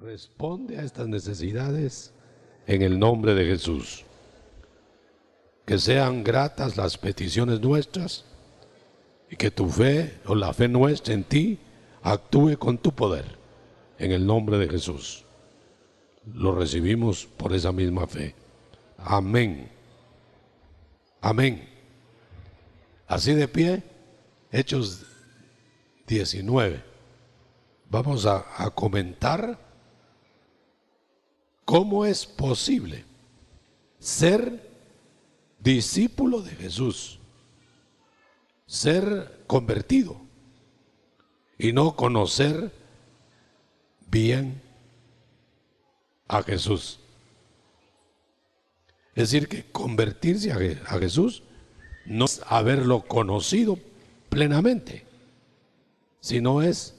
Responde a estas necesidades en el nombre de Jesús. Que sean gratas las peticiones nuestras y que tu fe o la fe nuestra en ti actúe con tu poder en el nombre de Jesús. Lo recibimos por esa misma fe. Amén. Amén. Así de pie, Hechos 19. Vamos a comentar cómo es posible ser discípulo de Jesús, ser convertido y no conocer bien a Jesús. Es decir, que convertirse a Jesús no es haberlo conocido plenamente, sino es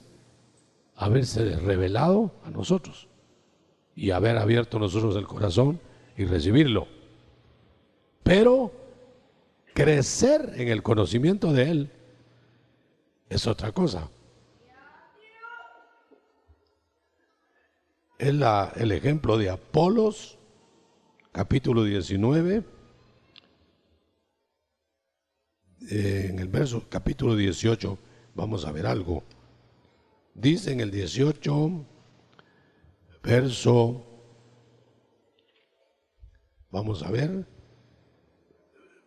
haberse revelado a nosotros y haber abierto nosotros el corazón y recibirlo. Pero crecer en el conocimiento de Él es otra cosa. Es el ejemplo de Apolos, capítulo 19, en el verso capítulo 18, vamos a ver algo. Dice en el 18, verso, vamos a ver,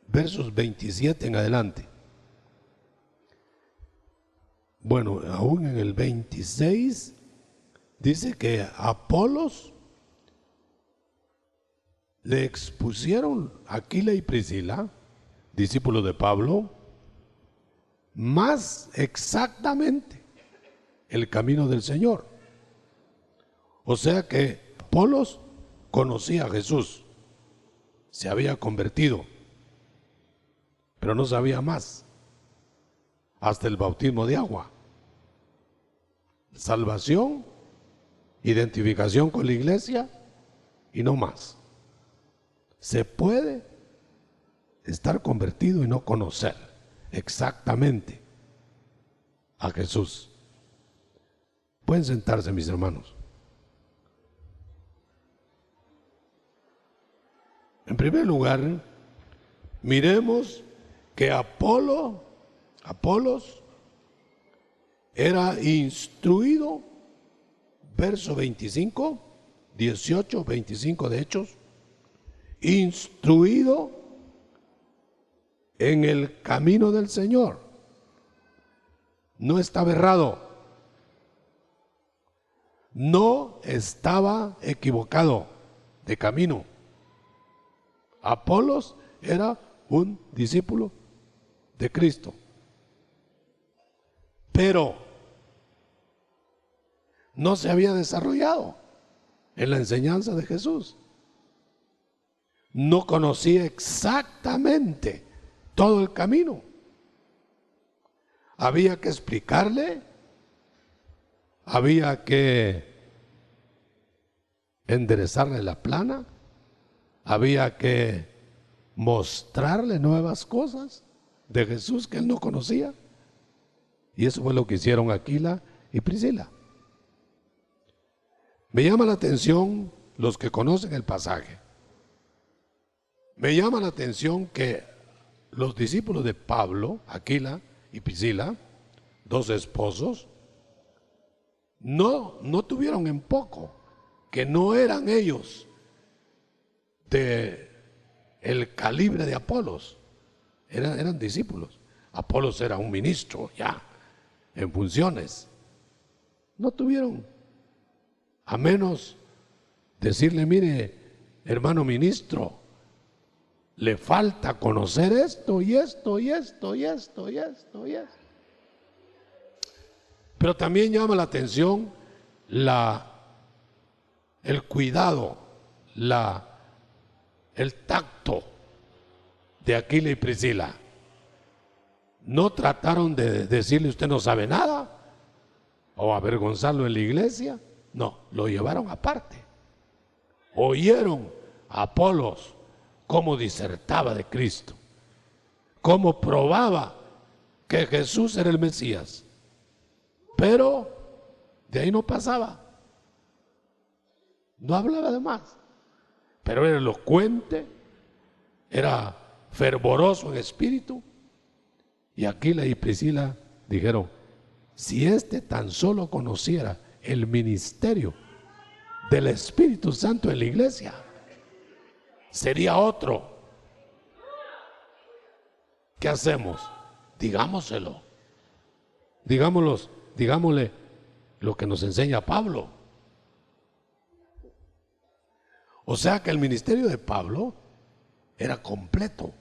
versos 27 en adelante. Bueno, aún en el 26 dice que Apolos le expusieron a Aquila y Priscila, discípulos de Pablo, más exactamente el camino del Señor. O sea que Apolos conocía a Jesús, se había convertido, pero no sabía más, hasta el bautismo de agua. Salvación, identificación con la iglesia y no más. Se puede estar convertido y no conocer exactamente a Jesús. Pueden sentarse, mis hermanos. En primer lugar, miremos que Apolos era instruido, verso 25, 18, 25 de Hechos, instruido en el camino del Señor. No estaba errado, no estaba equivocado de camino. Apolos era un discípulo de Cristo, pero no se había desarrollado en la enseñanza de Jesús. No conocía exactamente todo el camino. Había que explicarle, había que enderezarle la plana, había que mostrarle nuevas cosas de Jesús que él no conocía. Y eso fue lo que hicieron Aquila y Priscila. Me llama la atención los que conocen el pasaje. Me llama la atención que los discípulos de Pablo, Aquila y Priscila, dos esposos, no tuvieron en poco que no eran ellos de el calibre de Apolos. Eran discípulos. Apolos era un ministro ya en funciones. No tuvieron, a menos decirle: mire, hermano ministro, le falta conocer esto y esto y esto y esto y esto y esto. Pero también llama la atención el cuidado, el tacto de Aquila y Priscila. No trataron de decirle: usted no sabe nada, o avergonzarlo en la iglesia. No, lo llevaron aparte. Oyeron a Apolos cómo disertaba de Cristo, cómo probaba que Jesús era el Mesías, pero de ahí no pasaba. No hablaba de más, pero era elocuente, era fervoroso en espíritu. Y Aquila y Priscila dijeron: si este tan solo conociera el ministerio del Espíritu Santo en la iglesia, sería otro. ¿Qué hacemos? Digámoselo. Digámosle lo que nos enseña Pablo. O sea que el ministerio de Pablo era completo.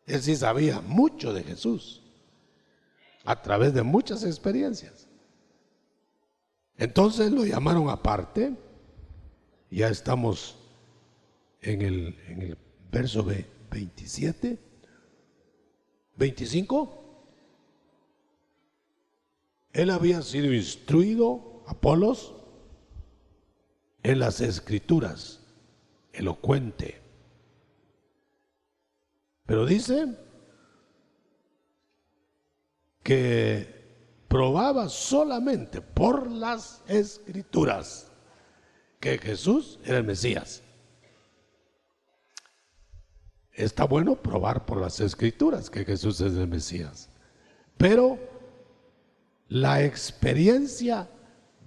Él sí sabía mucho de Jesús a través de muchas experiencias. Entonces lo llamaron aparte. Ya estamos en el verso 27, 25. Él había sido instruido, Apolos, en las escrituras, elocuente. Pero dice que probaba solamente por las escrituras que Jesús era el Mesías. Está bueno probar por las escrituras que Jesús es el Mesías, pero la experiencia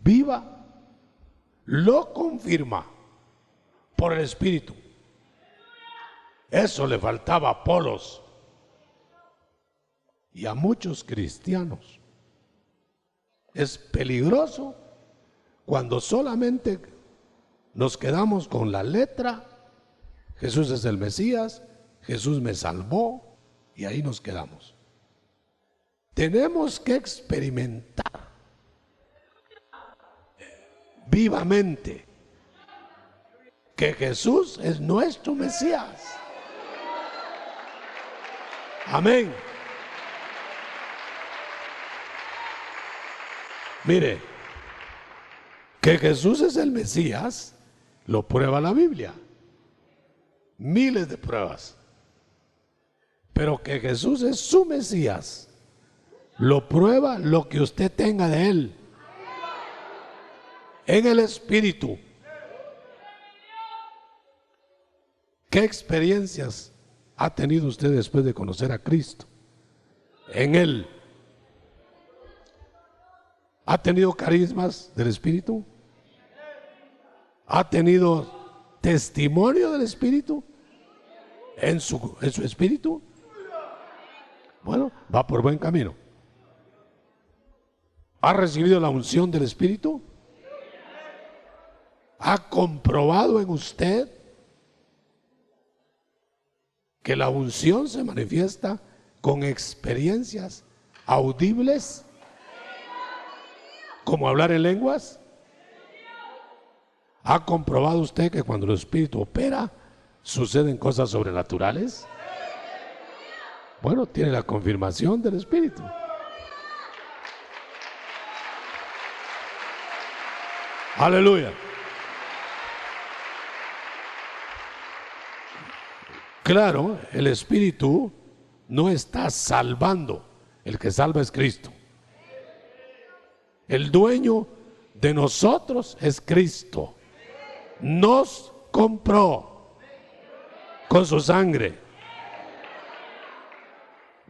viva lo confirma por el Espíritu. Eso le faltaba a Apolos y a muchos cristianos. Es peligroso cuando solamente nos quedamos con la letra: Jesús es el Mesías, Jesús me salvó, y ahí nos quedamos. Tenemos que experimentar vivamente que Jesús es nuestro Mesías. Amén. Mire, que Jesús es el Mesías lo prueba la Biblia. Miles de pruebas. Pero que Jesús es su Mesías lo prueba lo que usted tenga de Él en el Espíritu. ¿Qué experiencias ha tenido usted después de conocer a Cristo? En Él. ¿Ha tenido carismas del Espíritu? ¿Ha tenido testimonio del Espíritu en su espíritu? Bueno, va por buen camino. ¿Ha recibido la unción del Espíritu? ¿Ha comprobado en usted que la unción se manifiesta con experiencias audibles, como hablar en lenguas? ¿Ha comprobado usted que cuando el Espíritu opera suceden cosas sobrenaturales? Bueno, tiene la confirmación del Espíritu. Aleluya. Claro, el Espíritu no está salvando. El que salva es Cristo. El dueño de nosotros es Cristo. Nos compró con su sangre.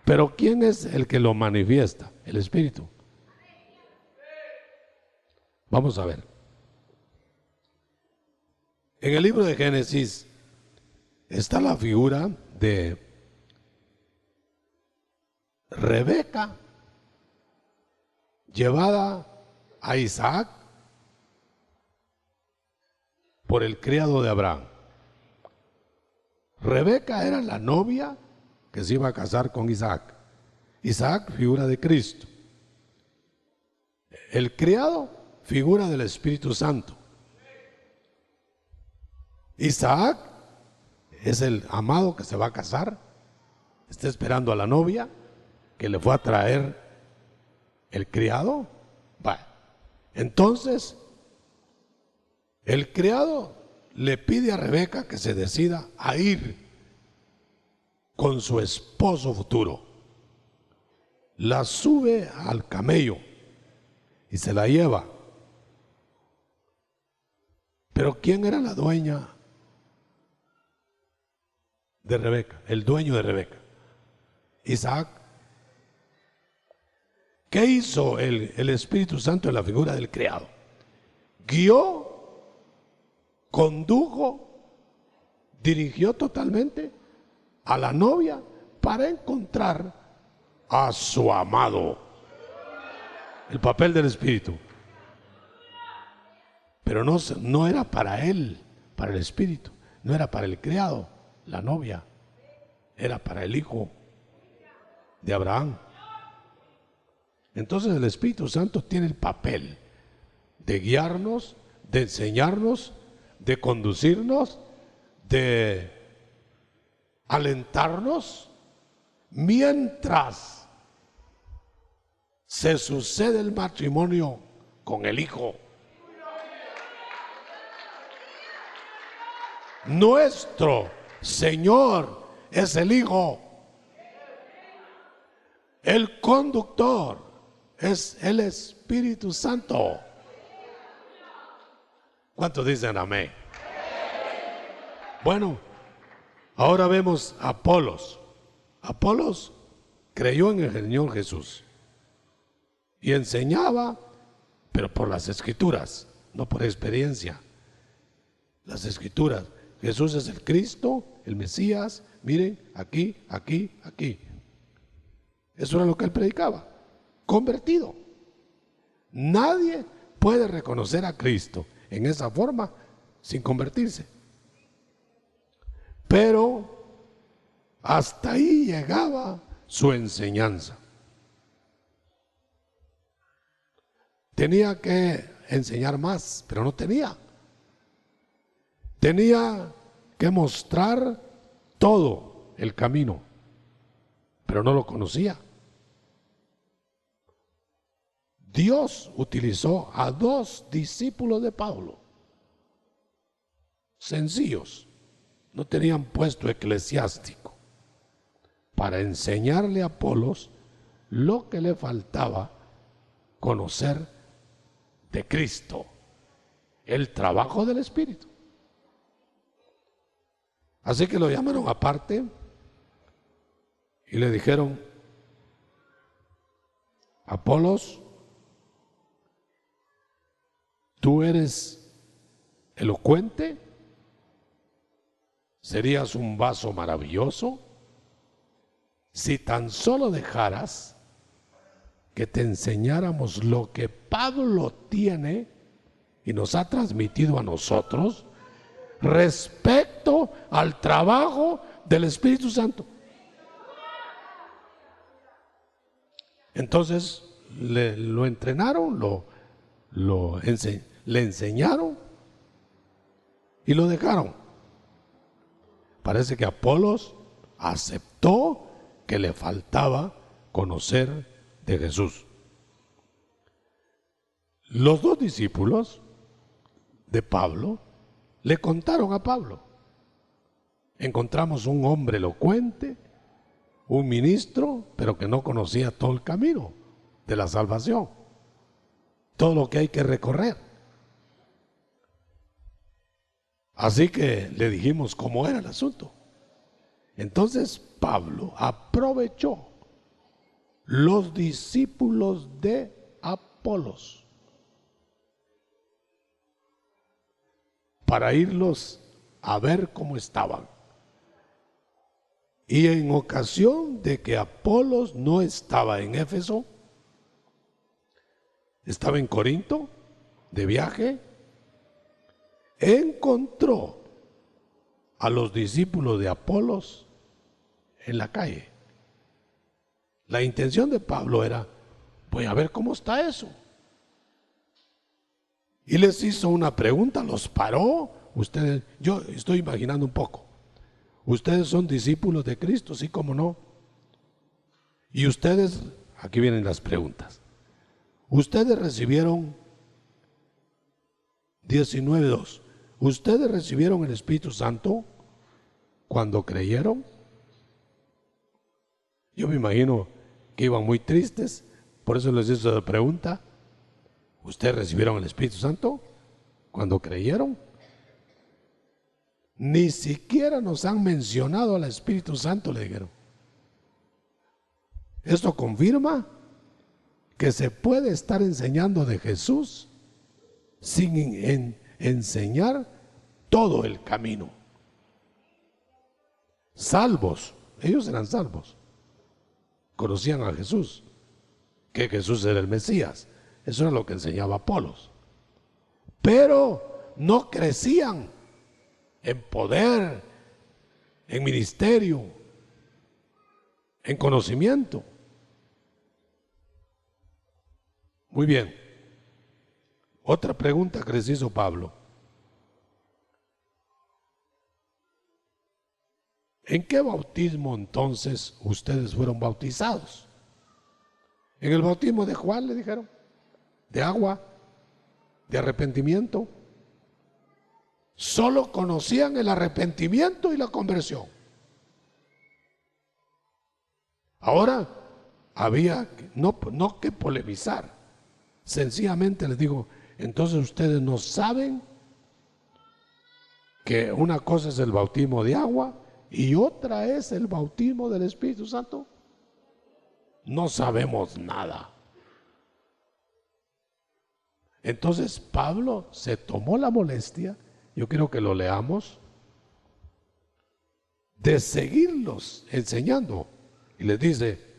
Pero ¿quién es el que lo manifiesta? El Espíritu. Vamos a ver. En el libro de Génesis está la figura de Rebeca llevada a Isaac por el criado de Abraham. Rebeca era la novia que se iba a casar con Isaac. Isaac, figura de Cristo. El criado, figura del Espíritu Santo. Isaac es el amado que se va a casar. Está esperando a la novia que le fue a traer el criado. Bueno, entonces el criado le pide a Rebeca que se decida a ir con su esposo futuro. La sube al camello y se la lleva. Pero ¿quién era la dueña de Rebeca? El dueño de Rebeca, Isaac. ¿Qué hizo el Espíritu Santo en la figura del criado? Guió, condujo, dirigió totalmente a la novia para encontrar a su amado. El papel del Espíritu. Pero no era para él, para el Espíritu, no era para el criado, la novia, era para el hijo de Abraham. Entonces el Espíritu Santo tiene el papel de guiarnos, de enseñarnos, de conducirnos, de alentarnos, mientras se sucede el matrimonio con el Hijo. Nuestro Señor es el Hijo. El conductor es el Espíritu Santo. ¿Cuántos dicen amén? Bueno, ahora vemos a Apolos. Apolos creyó en el Señor Jesús y enseñaba, pero por las Escrituras, no por experiencia. Las Escrituras. Jesús es el Cristo, el Mesías. Miren, aquí, aquí, aquí. Eso era lo que él predicaba. Convertido. Nadie puede reconocer a Cristo en esa forma sin convertirse. Pero hasta ahí llegaba su enseñanza. Tenía que enseñar más, pero no tenía. Tenía que mostrar todo el camino, pero no lo conocía. Dios utilizó a 2 discípulos de Pablo, sencillos, no tenían puesto eclesiástico, para enseñarle a Apolos lo que le faltaba conocer de Cristo, el trabajo del Espíritu. Así que lo llamaron aparte y le dijeron: Apolos, tú eres elocuente, serías un vaso maravilloso si tan solo dejaras que te enseñáramos lo que Pablo tiene y nos ha transmitido a nosotros respecto al trabajo del Espíritu Santo. Entonces lo entrenaron, le enseñaron y lo dejaron. Parece que Apolos aceptó que le faltaba conocer de Jesús. Los 2 discípulos de Pablo le contaron a Pablo: encontramos un hombre elocuente, un ministro, pero que no conocía todo el camino de la salvación, todo lo que hay que recorrer. Así que le dijimos cómo era el asunto. Entonces Pablo aprovechó los discípulos de Apolos para irlos a ver cómo estaban. Y en ocasión de que Apolos no estaba en Éfeso, estaba en Corinto de viaje, encontró a los discípulos de Apolos en la calle. La intención de Pablo era: voy a ver cómo está eso. Y les hizo una pregunta, los paró. Ustedes, yo estoy imaginando un poco. Ustedes son discípulos de Cristo, sí, como no. Y ustedes, aquí vienen las preguntas. Ustedes recibieron 19:2. ¿Ustedes recibieron el Espíritu Santo cuando creyeron? Yo me imagino que iban muy tristes, por eso les hizo la pregunta. ¿Ustedes recibieron el Espíritu Santo cuando creyeron? Ni siquiera nos han mencionado al Espíritu Santo, le dijeron. Esto confirma que se puede estar enseñando de Jesús sin enseñar todo el camino. Salvos, ellos eran salvos, conocían a Jesús, que Jesús era el Mesías. Eso era lo que enseñaba Apolos, pero no crecían en poder, en ministerio, en conocimiento. Muy bien. Otra pregunta que les hizo Pablo: ¿en qué bautismo entonces ustedes fueron bautizados? En el bautismo de Juan, le dijeron, de agua, de arrepentimiento. Solo conocían el arrepentimiento y la conversión. Ahora había no que polemizar. Sencillamente les digo, entonces ustedes no saben que una cosa es el bautismo de agua y otra es el bautismo del Espíritu Santo. No sabemos nada. Entonces Pablo se tomó la molestia, yo quiero que lo leamos, de seguirlos enseñando. Y les dice: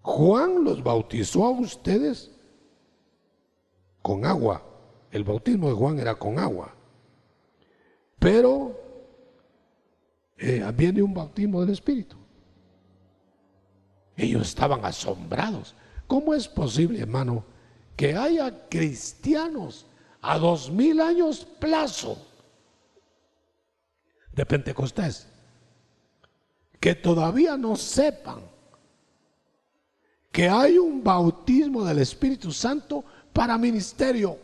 Juan los bautizó a ustedes con agua. El bautismo de Juan era con agua. Pero viene un bautismo del Espíritu. Ellos estaban asombrados. ¿Cómo es posible, hermano, que haya cristianos a 2000 años plazo de Pentecostés que todavía no sepan que hay un bautismo del Espíritu Santo para ministerio,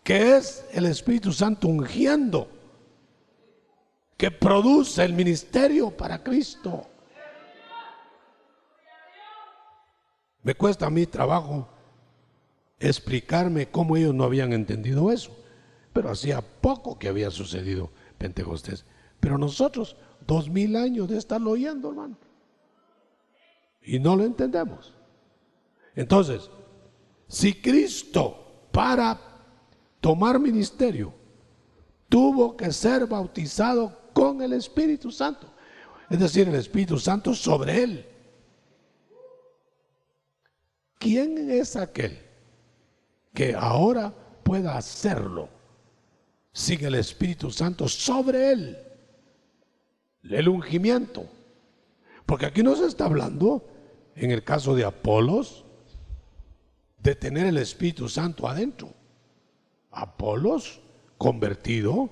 que es el Espíritu Santo ungiendo, que produce el ministerio para Cristo? Me cuesta a mí trabajo explicarme cómo ellos no habían entendido eso, pero hacía poco que había sucedido Pentecostés. Pero nosotros, 2000 años de estarlo oyendo, hermano, y no lo entendemos. Entonces, si Cristo, para tomar ministerio, tuvo que ser bautizado con el Espíritu Santo, es decir, el Espíritu Santo sobre él, ¿quién es aquel que ahora pueda hacerlo sin el Espíritu Santo sobre él? El ungimiento. Porque aquí no se está hablando, en el caso de Apolos, de tener el Espíritu Santo adentro. Apolos, convertido,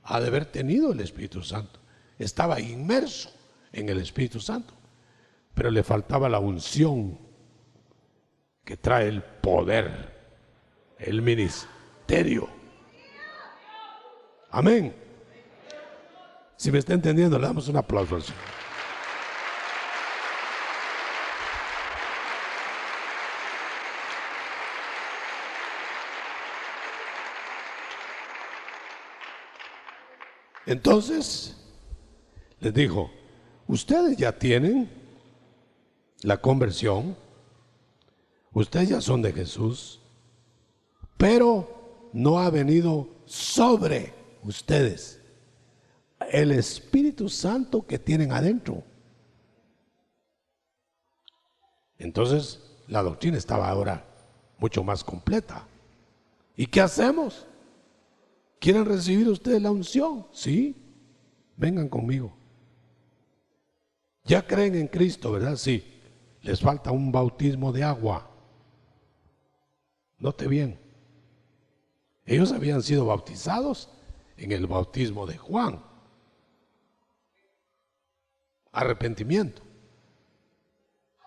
ha de haber tenido el Espíritu Santo. Estaba inmerso en el Espíritu Santo, pero le faltaba la unción que trae el poder, el ministerio. Amén. Si me está entendiendo, le damos un aplauso al Señor. Entonces les dijo: ustedes ya tienen la conversión, ustedes ya son de Jesús, pero no ha venido sobre ustedes el Espíritu Santo que tienen adentro. Entonces la doctrina estaba ahora mucho más completa. ¿Y qué hacemos? ¿Quieren recibir ustedes la unción? Sí, vengan conmigo. Ya creen en Cristo, ¿verdad? Sí. Les falta un bautismo de agua. Note bien, ellos habían sido bautizados en el bautismo de Juan, arrepentimiento,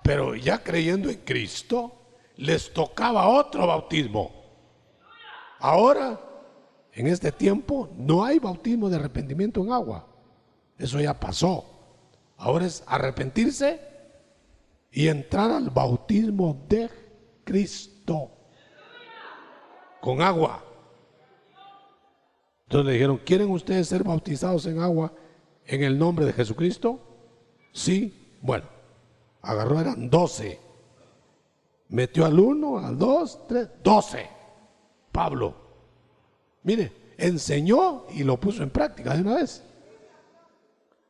pero ya creyendo en Cristo les tocaba otro bautismo. Ahora, en este tiempo, no hay bautismo de arrepentimiento en agua. Eso ya pasó. Ahora es arrepentirse y entrar al bautismo de Cristo. con agua. Entonces le dijeron, ¿quieren ustedes ser bautizados en agua en el nombre de Jesucristo? Sí. Bueno, agarró, eran 12. Metió al 1, al 2, 3, 12. Pablo, mire, enseñó y lo puso en práctica de una vez.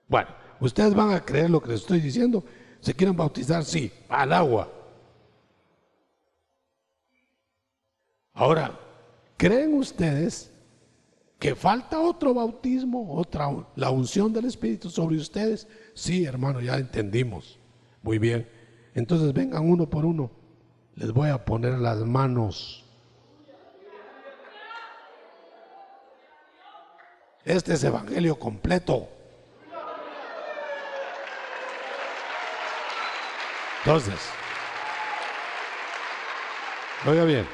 Bueno, ustedes van a creer lo que les estoy diciendo. ¿Se quieren bautizar? Sí, al agua. Ahora, ¿creen ustedes que falta otro bautismo, la unción del Espíritu sobre ustedes? Sí, hermano, ya entendimos. Muy bien. Entonces vengan uno por uno. Les voy a poner las manos. Este es evangelio completo. Entonces, oiga bien,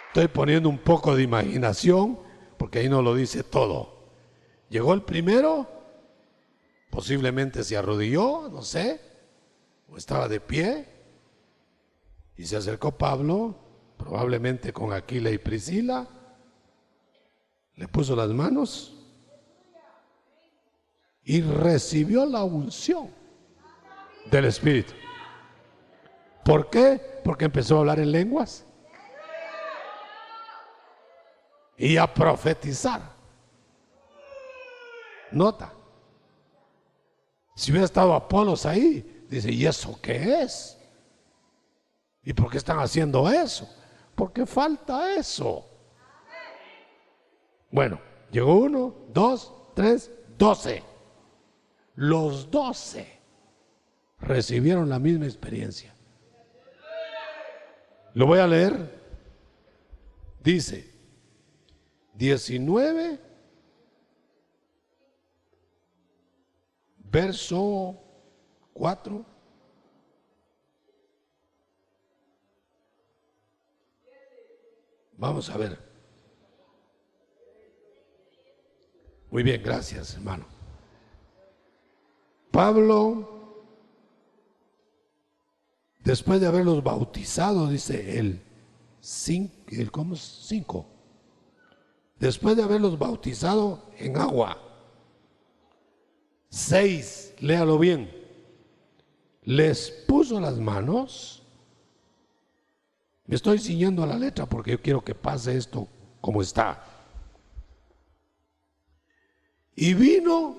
estoy poniendo un poco de imaginación porque ahí no lo dice todo. Llegó el primero, posiblemente se arrodilló, no sé, o estaba de pie, y se acercó Pablo, probablemente con Aquila y Priscila, le puso las manos y recibió la unción del Espíritu. ¿Por qué? Porque empezó a hablar en lenguas y a profetizar. Nota, si hubiera estado Apolos ahí, dice, ¿y eso qué es? ¿Y por qué están haciendo eso? Porque falta eso. Bueno, llegó 1, 2, 3, 12. Los 12 recibieron la misma experiencia. Lo voy a leer. Dice 19, verso 4. Vamos a ver. Muy bien, gracias, hermano. Pablo, después de haberlos bautizado, dice el 5, después de haberlos bautizado en agua, 6, léalo bien, les puso las manos. Me estoy ciñendo a la letra porque yo quiero que pase esto como está. Y vino,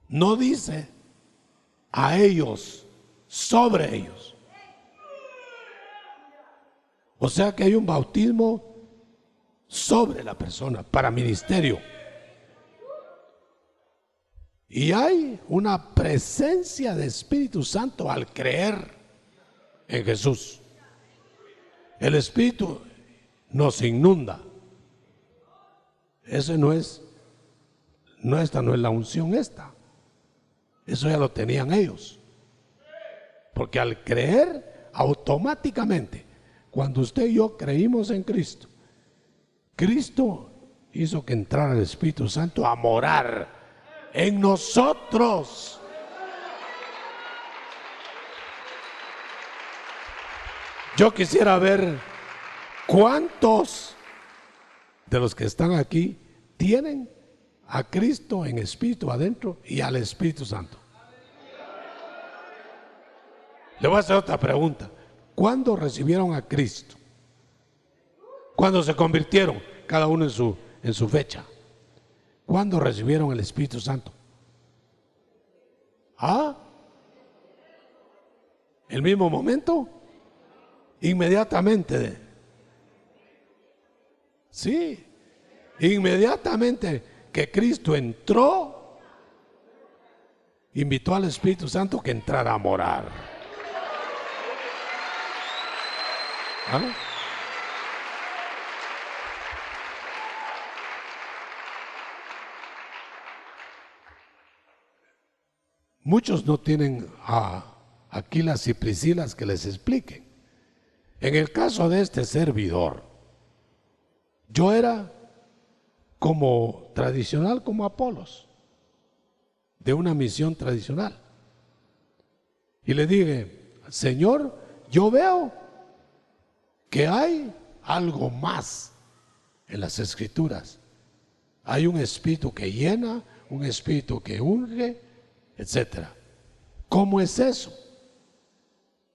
no dice a ellos, sobre ellos. O sea que hay un bautismo sobre la persona para ministerio. Y hay una presencia de Espíritu Santo al creer en Jesús. El Espíritu nos inunda. Esta no es la unción esta. Eso ya lo tenían ellos. Porque al creer, automáticamente, cuando usted y yo creímos en Cristo, Cristo hizo que entrara el Espíritu Santo a morar en nosotros. Yo quisiera ver cuántos de los que están aquí tienen a Cristo en espíritu adentro y al Espíritu Santo. Le voy a hacer otra pregunta. ¿Cuándo recibieron a Cristo? ¿Cuándo se convirtieron? Cada uno en su fecha. ¿Cuándo recibieron el Espíritu Santo? ¿Ah? ¿El mismo momento? Inmediatamente. Sí, inmediatamente que Cristo entró, invitó al Espíritu Santo que entrara a morar. ¿Ah? Muchos no tienen a Aquilas y Priscilas que les expliquen. En el caso de este servidor, yo era como tradicional, como Apolos, de una misión tradicional. Y le dije, Señor, yo veo que hay algo más en las Escrituras. Hay un espíritu que llena, un espíritu que unge, etc. ¿Cómo es eso?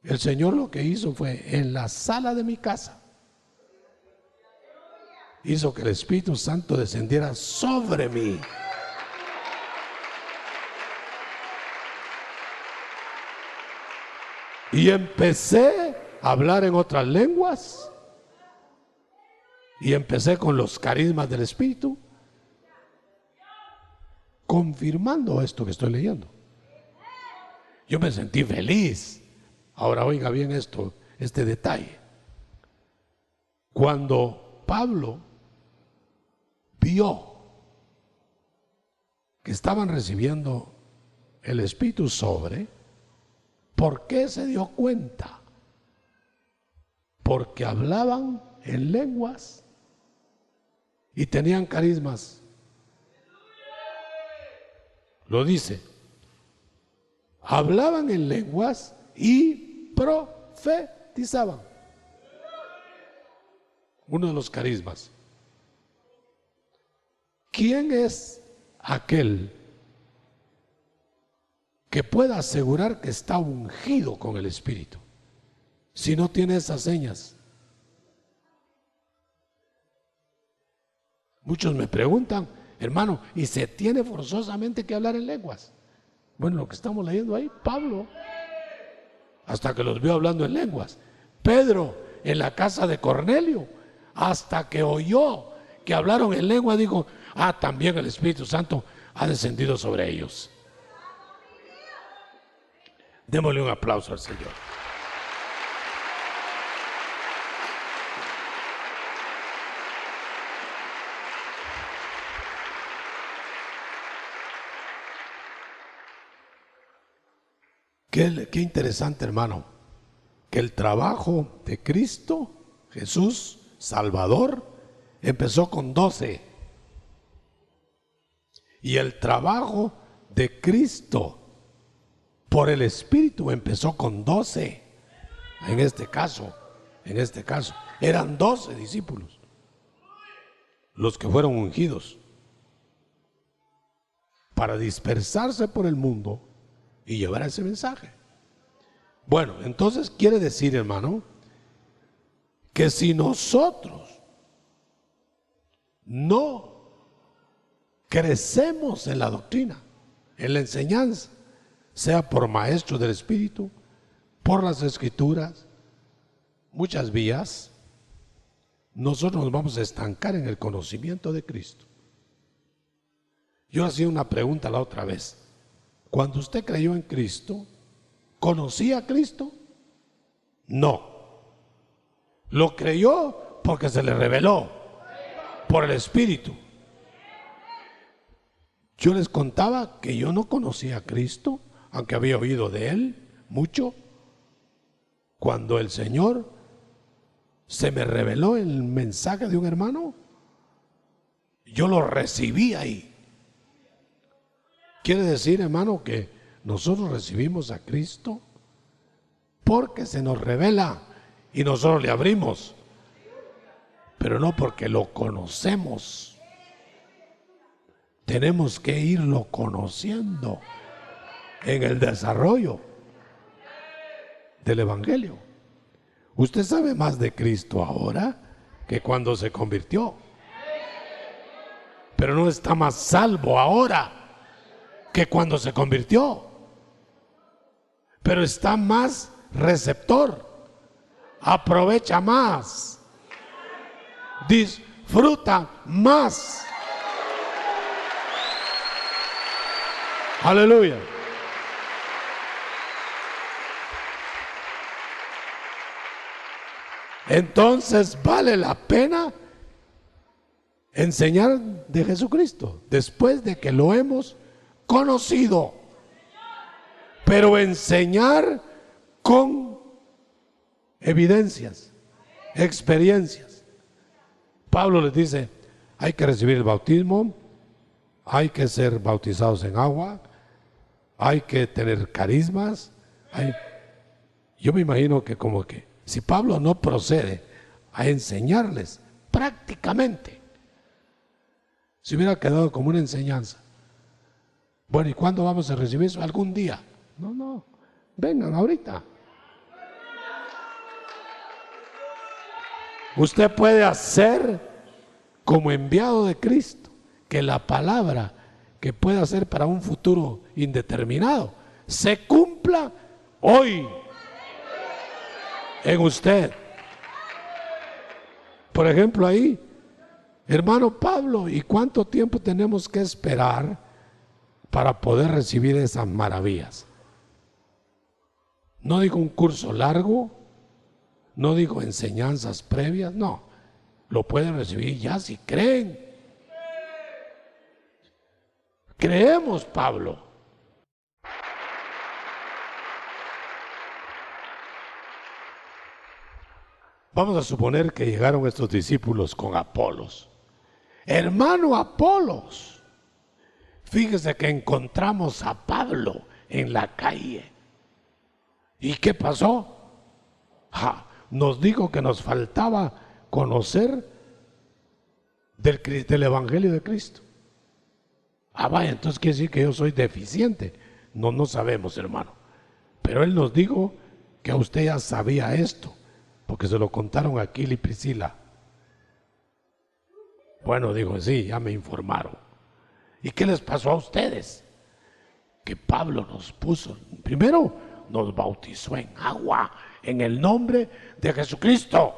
El Señor lo que hizo fue, en la sala de mi casa, hizo que el Espíritu Santo descendiera sobre mí. Y empecé a hablar en otras lenguas. Y empecé con los carismas del Espíritu, confirmando esto que estoy leyendo. Yo me sentí feliz. Ahora oiga bien esto, este detalle. Cuando Pablo vio que estaban recibiendo el Espíritu sobre, ¿por qué se dio cuenta? Porque hablaban en lenguas y tenían carismas. Lo dice. Hablaban en lenguas y profetizaban. Uno de los carismas. ¿Quién es aquel que pueda asegurar que está ungido con el Espíritu si no tiene esas señas? Muchos me preguntan, hermano, ¿y se tiene forzosamente que hablar en lenguas? Bueno, lo que estamos leyendo ahí, Pablo, hasta que los vio hablando en lenguas. Pedro, en la casa de Cornelio, hasta que oyó que hablaron en lengua, dijo, también el Espíritu Santo ha descendido sobre ellos. Démosle un aplauso al Señor. Qué interesante, hermano, que el trabajo de Cristo, Jesús, Salvador, empezó con 12. Y el trabajo de Cristo por el Espíritu empezó con 12. En este caso, eran 12 discípulos los que fueron ungidos para dispersarse por el mundo y llevar ese mensaje. Bueno, entonces quiere decir, hermano, que si nosotros no crecemos en la doctrina, en la enseñanza, sea por maestro del Espíritu, por las Escrituras, muchas vías, nosotros nos vamos a estancar en el conocimiento de Cristo. Yo hacía una pregunta la otra vez. Cuando usted creyó en Cristo, ¿conocía a Cristo? No. Lo creyó porque se le reveló por el Espíritu. Yo les contaba que yo no conocía a Cristo, aunque había oído de Él mucho. Cuando el Señor se me reveló el mensaje de un hermano, yo lo recibí ahí. Quiere decir, hermano, que nosotros recibimos a Cristo porque se nos revela y nosotros le abrimos, pero no porque lo conocemos. Tenemos que irlo conociendo en el desarrollo del Evangelio. Usted sabe más de Cristo ahora que cuando se convirtió, pero no está más salvo ahora que cuando se convirtió, pero está más receptor, aprovecha más, disfruta más. Aleluya. Entonces vale la pena enseñar de Jesucristo después de que lo hemos conocido, pero enseñar con evidencias, experiencias. Pablo les dice, hay que recibir el bautismo, hay que ser bautizados en agua, hay que tener carismas. Yo me imagino que como que si Pablo no procede a enseñarles prácticamente. Si hubiera quedado como una enseñanza. Bueno, ¿y cuándo vamos a recibir eso? Algún día. No, vengan ahorita. Usted puede hacer como enviado de Cristo que la palabra que pueda ser para un futuro indeterminado se cumpla hoy en usted. Por ejemplo, ahí, hermano Pablo, ¿y cuánto tiempo tenemos que esperar para poder recibir esas maravillas? No digo un curso largo, no digo enseñanzas previas, no. Lo pueden recibir ya si creen. Creemos, Pablo. Vamos a suponer que llegaron estos discípulos con Apolos. Hermano Apolos, fíjese que encontramos a Pablo en la calle. ¿Y qué pasó? Nos dijo que nos faltaba conocer del Evangelio de Cristo. Vaya, entonces quiere decir que yo soy deficiente. No sabemos, hermano. Pero él nos dijo que usted ya sabía esto, porque se lo contaron a Aquila y Priscila. Bueno, dijo, sí, ya me informaron. ¿Y qué les pasó a ustedes? Que Pablo nos puso, primero nos bautizó en agua, en el nombre de Jesucristo.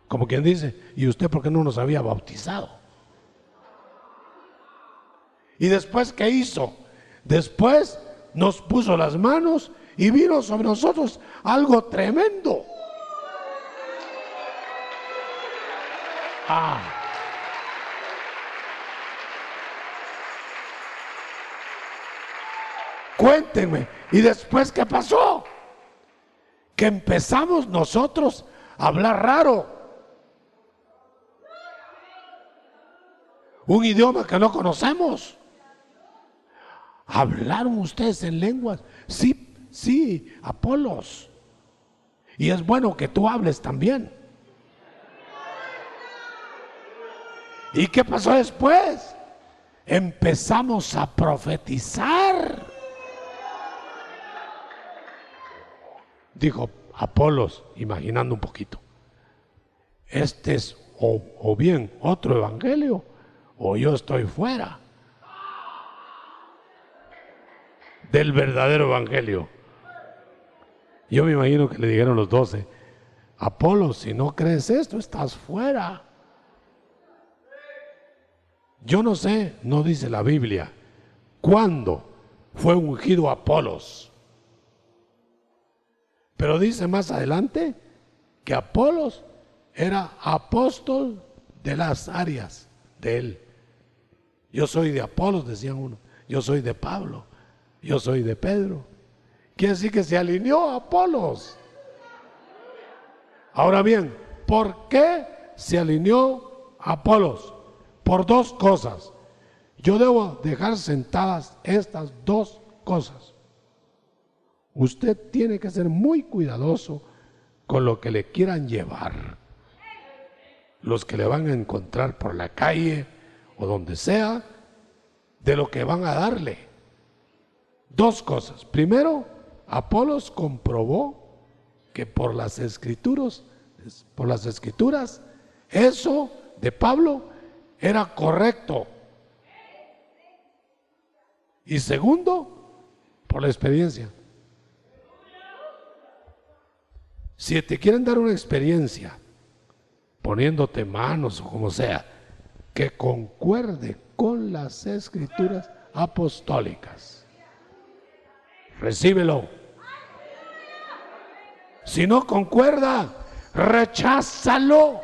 Como quien dice, ¿y usted por qué no nos había bautizado? ¿Y después qué hizo? Después nos puso las manos y vino sobre nosotros algo tremendo. Cuéntenme, ¿y después qué pasó? Que empezamos nosotros a hablar raro. Un idioma que no conocemos. ¿Hablaron ustedes en lenguas? Sí, Apolos. Y es bueno que tú hables también. ¿Y qué pasó después? Empezamos a profetizar. Dijo Apolos, imaginando un poquito. Este es o bien otro evangelio, o yo estoy fuera del verdadero evangelio. Yo me imagino que le dijeron los 12, Apolos, si no crees esto, estás fuera. Yo no sé, no dice la Biblia, cuándo fue ungido Apolos. Pero dice más adelante que Apolos era apóstol de las áreas de él. Yo soy de Apolos, decían uno. Yo soy de Pablo. Yo soy de Pedro. Quiere decir que se alineó a Apolos. Ahora bien, ¿por qué se alineó a Apolos? Por dos cosas. Yo debo dejar sentadas estas dos cosas. Usted tiene que ser muy cuidadoso con lo que le quieran llevar. Los que le van a encontrar por la calle o donde sea, de lo que van a darle. Dos cosas. Primero, Apolos comprobó que por las escrituras, eso de Pablo era correcto. Y segundo, por la experiencia. Si te quieren dar una experiencia, poniéndote manos o como sea, que concuerde con las escrituras apostólicas, recíbelo. Si no concuerda, recházalo.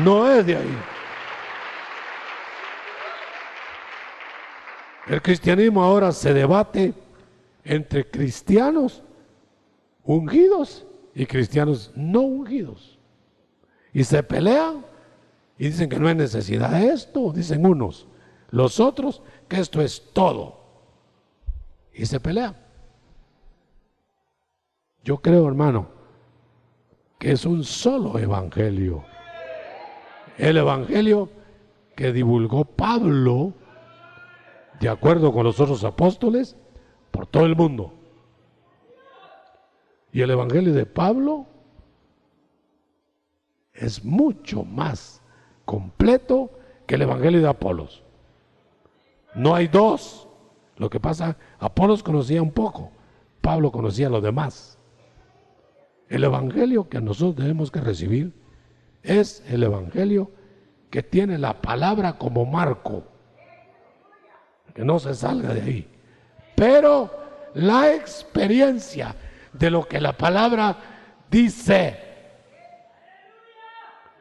No es de ahí. El cristianismo ahora se debate entre cristianos ungidos y cristianos no ungidos. Y se pelean y dicen que no hay necesidad de esto, dicen unos. Los otros que esto es todo. Y se pelean. Yo creo, hermano, que es un solo evangelio. El evangelio que divulgó Pablo, de acuerdo con los otros apóstoles, por todo el mundo. Y el evangelio de Pablo es mucho más completo que el evangelio de Apolos. No hay dos. Lo que pasa, Apolos conocía un poco, Pablo conocía lo demás. El evangelio que nosotros debemos que recibir es el evangelio que tiene la palabra como marco, que no se salga de ahí. Pero la experiencia de lo que la palabra dice.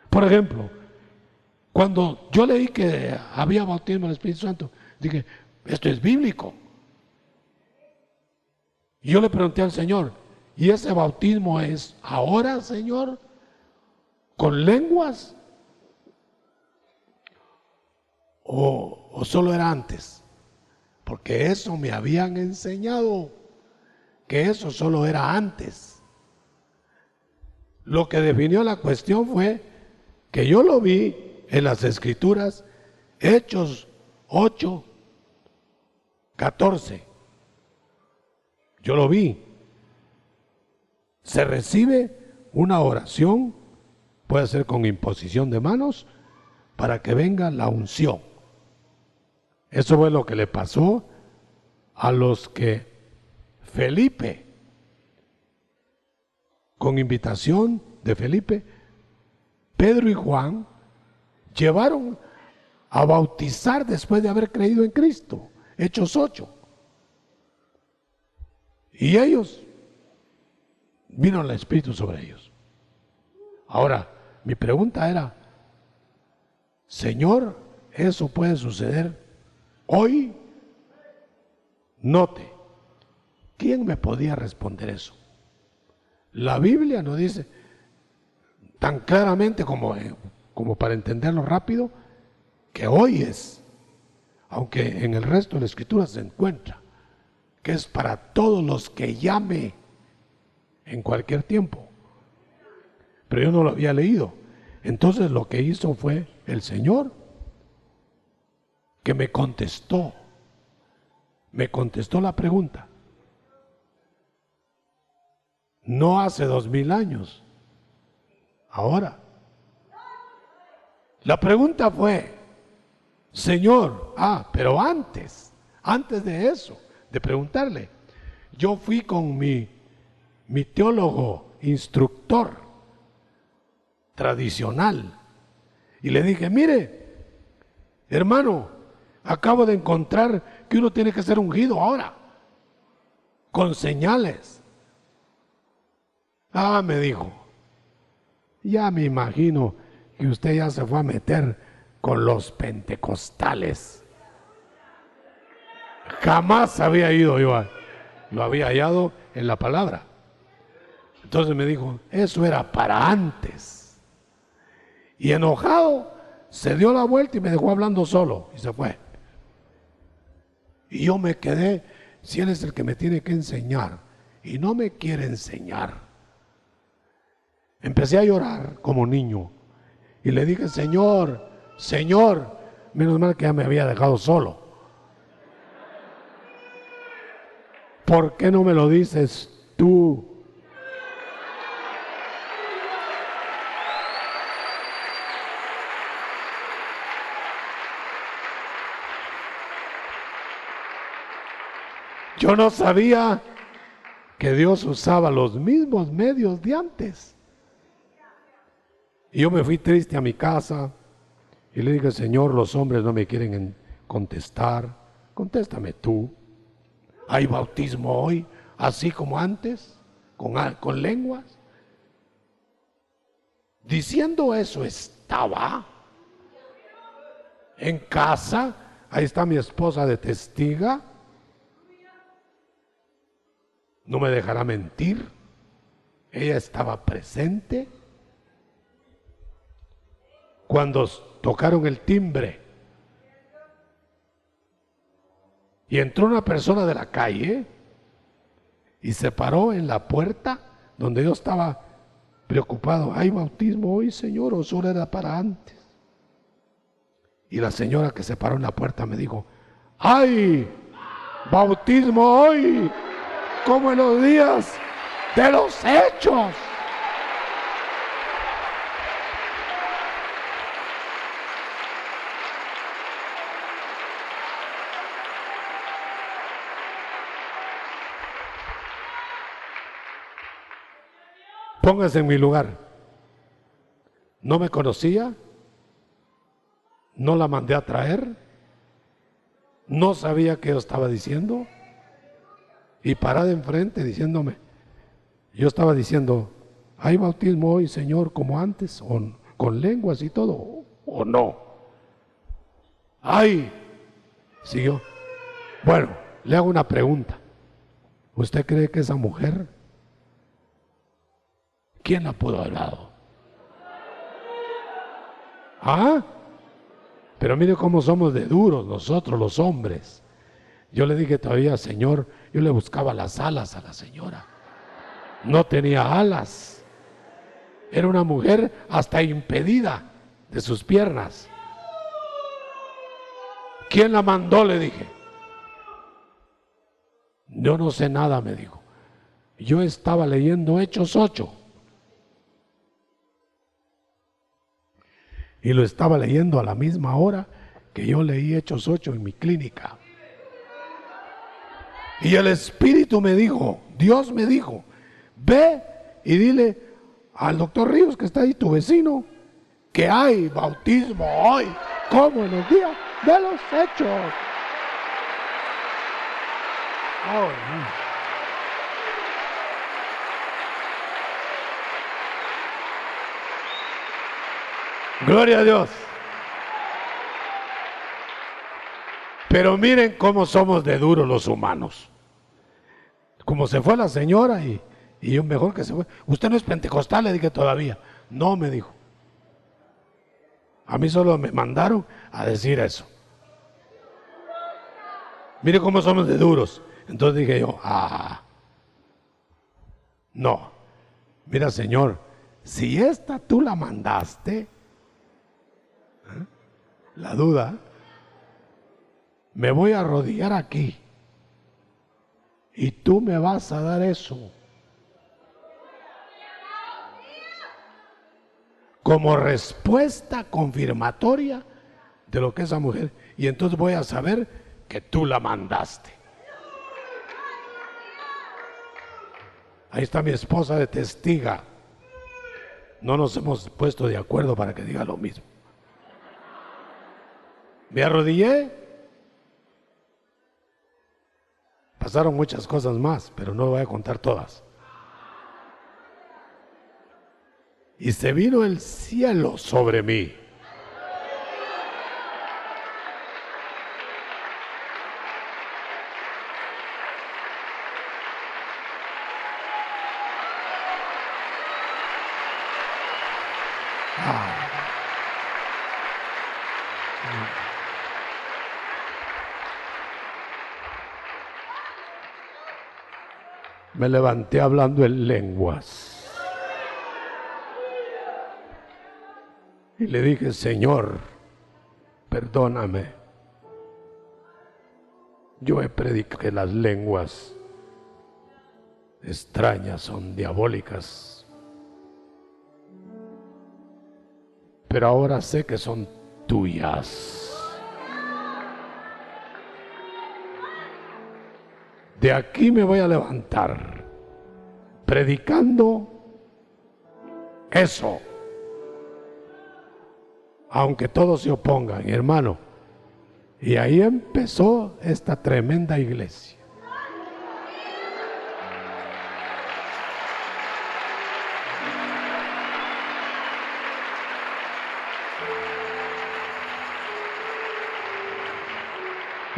Por ejemplo, cuando yo leí que había bautismo del Espíritu Santo, dije, esto es bíblico. Y yo le pregunté al Señor, ¿y ese bautismo es ahora, Señor, con lenguas? ¿O solo era antes? Porque eso me habían enseñado, que eso solo era antes. Lo que definió la cuestión fue que yo lo vi en las Escrituras, Hechos 8, 14. Yo lo vi. Se recibe una oración, puede ser con imposición de manos, para que venga la unción. Eso fue lo que le pasó a los que Felipe, con invitación de Felipe, Pedro y Juan llevaron a bautizar después de haber creído en Cristo. Hechos 8. Y ellos, vino el Espíritu sobre ellos. Ahora, mi pregunta era, Señor, ¿eso puede suceder hoy? Note, ¿quién me podía responder eso? La Biblia nos dice tan claramente como para entenderlo rápido, que hoy es, aunque en el resto de la Escritura se encuentra, que es para todos los que llame en cualquier tiempo. Pero yo no lo había leído. Entonces lo que hizo fue el Señor que me contestó la pregunta. No hace 2000 años, ahora. La pregunta fue, Señor, pero antes de eso, de preguntarle, yo fui con mi teólogo, instructor tradicional, y le dije, mire, hermano, acabo de encontrar que uno tiene que ser ungido ahora, con señales. Me dijo, ya me imagino que usted ya se fue a meter con los pentecostales. Jamás había ido yo, lo había hallado en la palabra. Entonces me dijo, eso era para antes. Y enojado, se dio la vuelta y me dejó hablando solo y se fue. Y yo me quedé, si él es el que me tiene que enseñar y no me quiere enseñar. Empecé a llorar como niño y le dije, Señor, menos mal que ya me había dejado solo. ¿Por qué no me lo dices tú? Yo no sabía que Dios usaba los mismos medios de antes. Y yo me fui triste a mi casa y le dije, Señor, los hombres no me quieren contestar. Contéstame tú. ¿Hay bautismo hoy, así como antes, con lenguas? Diciendo eso estaba en casa. Ahí está mi esposa de testiga. No me dejará mentir. Ella estaba presente cuando tocaron el timbre y entró una persona de la calle y se paró en la puerta donde yo estaba preocupado. ¿Hay bautismo hoy, Señor, o solo era para antes? Y la señora que se paró en la puerta me dijo: ¡hay bautismo hoy, como en los días de los hechos! Póngase en mi lugar. No me conocía, no la mandé a traer, no sabía qué yo estaba diciendo, y parada enfrente diciéndome, yo estaba diciendo: ¿hay bautismo hoy, Señor, como antes, o con lenguas y todo, o no? ¡Ay! Siguió. Bueno, le hago una pregunta. ¿Usted cree que esa mujer, quién la pudo haber dado? ¿Ah? Pero mire cómo somos de duros nosotros los hombres. Yo le dije todavía: Señor, yo le buscaba las alas a la señora. No tenía alas. Era una mujer hasta impedida de sus piernas. ¿Quién la mandó?, le dije. Yo no sé nada, me dijo. Yo estaba leyendo Hechos 8. Y lo estaba leyendo a la misma hora que yo leí Hechos 8 en mi clínica. Y el Espíritu me dijo, Dios me dijo: ve y dile al doctor Ríos, que está ahí, tu vecino, que hay bautismo hoy, como en los días de los hechos. Oh, gloria a Dios. Pero miren cómo somos de duros los humanos. Como se fue la señora y yo, mejor que se fue. ¿Usted no es pentecostal?, le dije todavía. No, me dijo. A mí solo me mandaron a decir eso. Mire cómo somos de duros. Entonces dije yo: no. Mira, Señor, si esta tú la mandaste, la duda, me voy a arrodillar aquí y tú me vas a dar eso como respuesta confirmatoria de lo que esa mujer, y entonces voy a saber que tú la mandaste. Ahí está mi esposa de testiga. No nos hemos puesto de acuerdo para que diga lo mismo. Me arrodillé. Pasaron muchas cosas más, pero no voy a contar todas. Y se vino el cielo sobre mí. Me levanté hablando en lenguas. Y le dije: Señor, perdóname. Yo he predicado que las lenguas extrañas son diabólicas, pero ahora sé que son tuyas. De aquí me voy a levantar predicando eso, aunque todos se opongan, hermano. Y ahí empezó esta tremenda iglesia.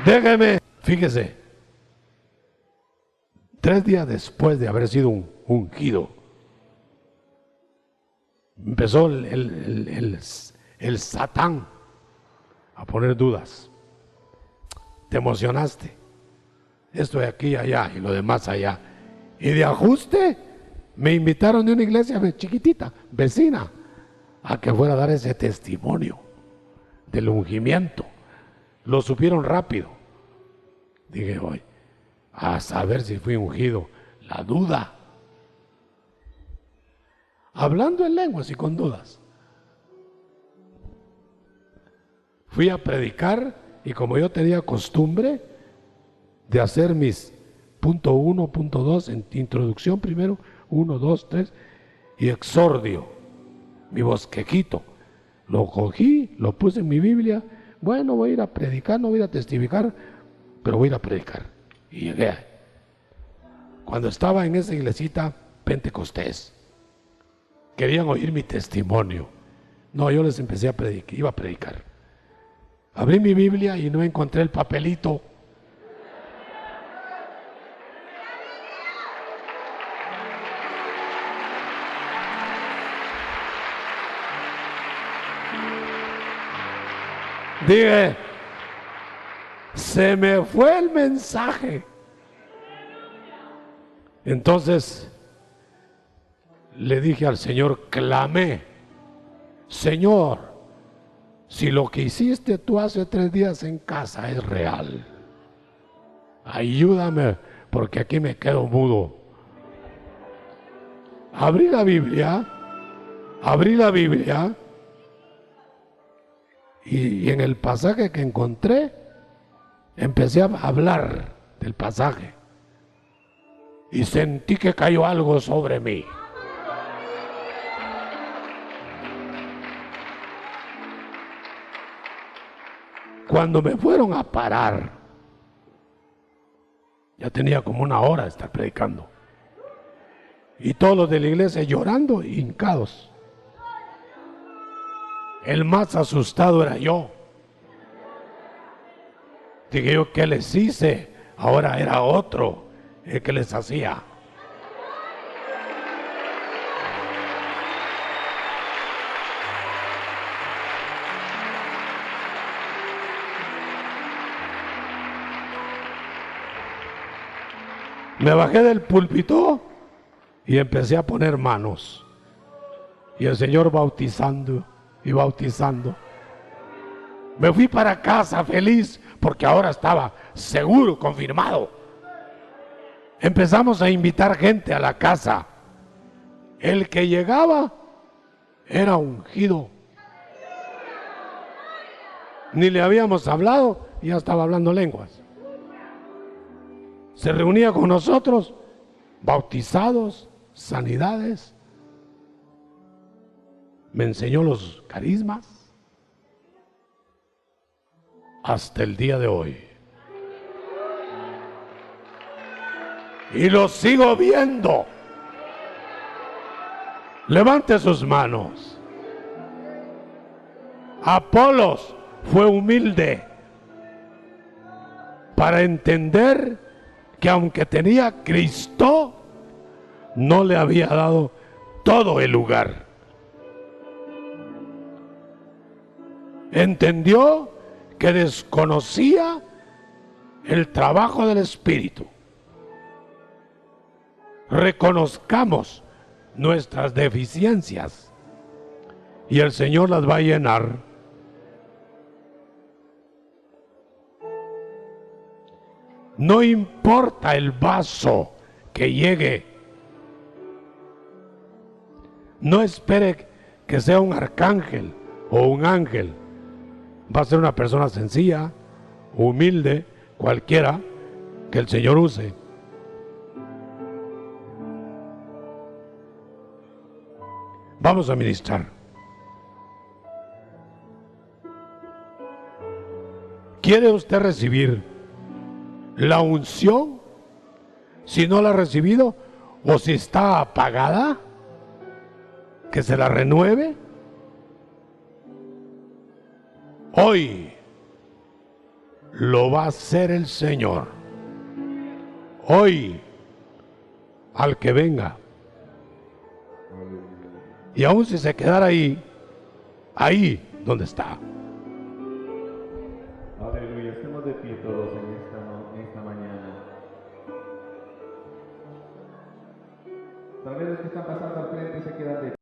Déjeme, fíjese. 3 días después de haber sido ungido, empezó el Satán a poner dudas. Te emocionaste, esto de aquí allá y lo demás allá. Y de ajuste, me invitaron de una iglesia chiquitita, vecina, a que fuera a dar ese testimonio del ungimiento. Lo supieron rápido. Dije, hoy, a saber si fui ungido. La duda. Hablando en lenguas y con dudas. Fui a predicar y como yo tenía costumbre de hacer mis punto 1, punto 2, en introducción primero, 1, 2, 3, y exordio, mi bosquejito. Lo cogí, lo puse en mi Biblia. Bueno, voy a ir a predicar, no voy a ir a testificar, pero voy a ir a predicar. Y llegué ahí. Cuando estaba en esa iglesita Pentecostés, querían oír mi testimonio. No, yo les empecé a predicar, iba a predicar. Abrí mi Biblia y no encontré el papelito. Dije, se me fue el mensaje. Entonces le dije al Señor, clamé, Señor, si lo que hiciste tú hace 3 días en casa es real, ayúdame porque aquí me quedo mudo. Abrí la Biblia y en el pasaje que encontré empecé a hablar del pasaje y sentí que cayó algo sobre mí. Cuando me fueron a parar, ya tenía como 1 hora de estar predicando, y todos los de la iglesia llorando, hincados. El más asustado era yo. Dije yo, ¿qué les hice? Ahora era otro el que les hacía. Me bajé del púlpito y empecé a poner manos. Y el Señor bautizando y bautizando. Me fui para casa feliz porque ahora estaba seguro, confirmado. Empezamos a invitar gente a la casa. El que llegaba era ungido. Ni le habíamos hablado y ya estaba hablando lenguas. Se reunía con nosotros, bautizados, sanidades. Me enseñó los carismas hasta el día de hoy. Y lo sigo viendo. Levante sus manos. Apolos fue humilde para entender que aunque tenía Cristo, no le había dado todo el lugar. Entendió que desconocía el trabajo del Espíritu. Reconozcamos nuestras deficiencias y el Señor las va a llenar. No importa el vaso que llegue. No espere que sea un arcángel o un ángel. Va a ser una persona sencilla, humilde, cualquiera que el Señor use. Vamos a ministrar. ¿Quiere usted recibir la unción? Si no la ha recibido o si está apagada, que se la renueve. Hoy lo va a hacer el Señor. Hoy, al que venga. Y aún si se quedara ahí donde está. Aleluya, estemos de pie todos en esta mañana. Tal vez los que están pasando al frente se quedan de